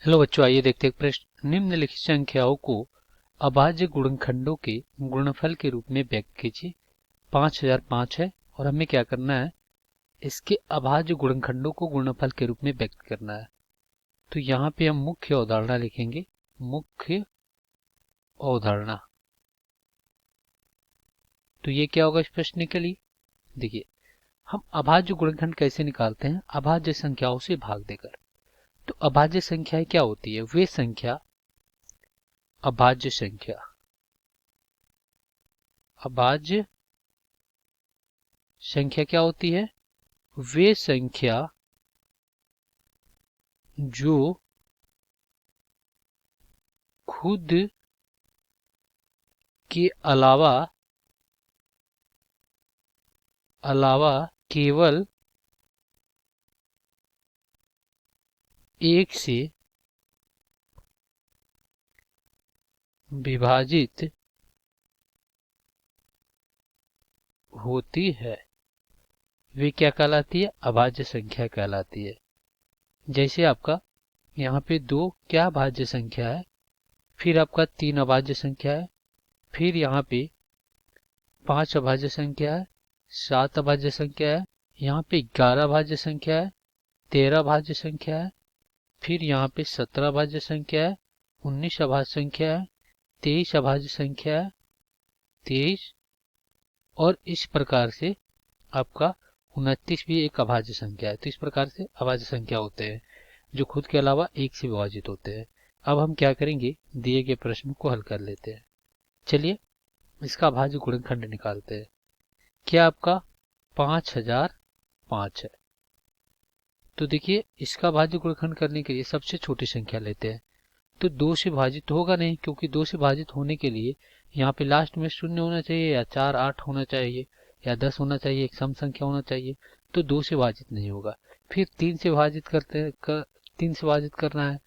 Hello बच्चों, आइए देखते हैं प्रश्न। निम्नलिखित संख्याओं को अभाज्य गुणनखंडों के गुणनफल के रूप में व्यक्त कीजिए। 5005 है और हमें क्या करना है, इसके अभाज्य गुणनखंडों को गुणनफल के रूप में व्यक्त करना है। तो यहाँ पे हम मुख्य अवधारणा लिखेंगे। मुख्य अवधारणा, तो ये क्या होगा इस प्रश्न के लिए। देखिए, हम अभाज्य गुणनखंड कैसे निकालते हैं, अभाज्य संख्याओं से भाग देकर। तो अभाज्य संख्याएं क्या होती है, वे संख्या अभाज्य संख्या अभाज्य संख्या क्या होती है, वे संख्या जो खुद के अलावा केवल एक से विभाजित होती है, वे क्या कहलाती है, अभाज्य संख्या कहलाती है। जैसे आपका यहाँ पे 2 क्या अभाज्य संख्या है, फिर आपका 3 अभाज्य संख्या है, फिर यहाँ पे 5 अभाज्य संख्या है, 7 अभाज्य संख्या है, यहाँ पे 11 अभाज्य संख्या है, 13 अभाज्य संख्या है, फिर यहाँ पे 17 अभाज्य संख्या है, 19 अभाज्य संख्या है, 23 अभाज्य संख्या है, 23, और इस प्रकार से आपका 29 भी एक अभाज्य संख्या है। तो इस प्रकार से अभाज्य संख्या होते हैं जो खुद के अलावा एक से विभाजित होते हैं। अब हम क्या करेंगे, दिए गए प्रश्न को हल कर लेते हैं। चलिए इसका अभाज्य गुणनखंड निकालते हैं। क्या आपका 5005 है। तो देखिए, इसका अभाज्य गुणनखंड करने के लिए सबसे छोटी संख्या लेते हैं। तो 2 से भाजित होगा नहीं, क्योंकि 2 से भाजित होने के लिए यहाँ पे लास्ट में 0 होना चाहिए, या 4 8 होना चाहिए, या 10 होना चाहिए, एक सम संख्या होना चाहिए। तो 2 से भाजित नहीं होगा। फिर 3 से भाजित 3 से भाजित करना है।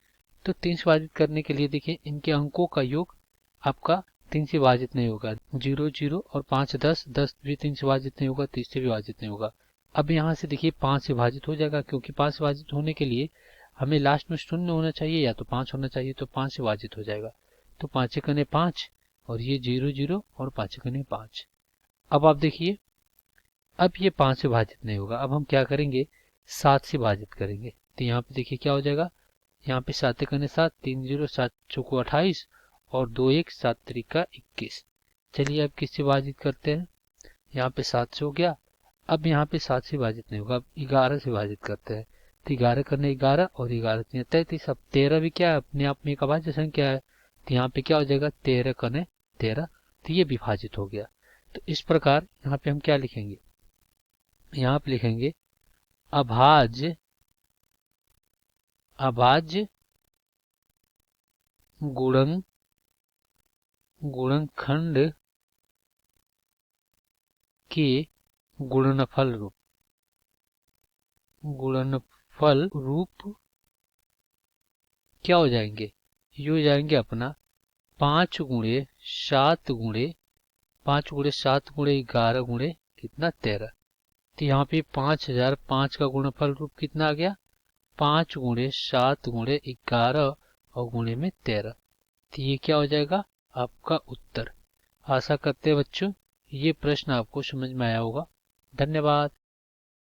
तो 3 से भाजित करने के लिए देखिए, इनके अंकों का योग आपका 3 से भाजित नहीं होगा। 0 0 और 5 10, 10 भी 3 से भाजित नहीं होगा, 30 से भी भाजित नहीं होगा। अब यहाँ से देखिए 5 से भाजित हो जाएगा, क्योंकि 5 से भाजित होने के लिए हमें लास्ट में 0 होना चाहिए, या तो 5 होना चाहिए। तो 5 से भाजित हो जाएगा। तो 5 कने 5, और ये 0 0 और 5 कने 5। अब आप देखिए, अब ये 5 से भाजित नहीं होगा। अब हम क्या करेंगे, 7 से भाजित करेंगे। तो यहाँ पे देखिए क्या हो जाएगा, यहाँ पे 7 कने 7, 3 0, 7 चौको 28, और 2 1, 7 त्रिका 21। चलिए अब किससे भाजित करते हैं, यहाँ पे 7 से हो गया। अब यहाँ पे 7 से भाजित नहीं होगा, अब 11 से भाजित करते हैं। तो 11 करने 11, और 11 3 33। अब 13 भी क्या है, अपने आप में एक अभाज्य संख्या है। तो यहाँ पे क्या हो जाएगा, 13 कने 13। तो ये विभाजित हो गया। तो इस प्रकार यहाँ पे हम क्या लिखेंगे, यहाँ पे लिखेंगे अभाज्य गुणनखंड के गुणनफल रूप क्या हो जाएंगे, ये हो जाएंगे अपना 5 गुणे 7 गुणे 5 गुणे 7 गुणे 11 गुणे कितना 13। तो यहाँ पे 5005 का गुणनफल रूप कितना आ गया, 5 गुणे 7 गुणे 11 और गुणे में 13। तो ये क्या हो जाएगा, आपका उत्तर। आशा करते हैं बच्चों ये प्रश्न आपको समझ में आया होगा। धन्यवाद।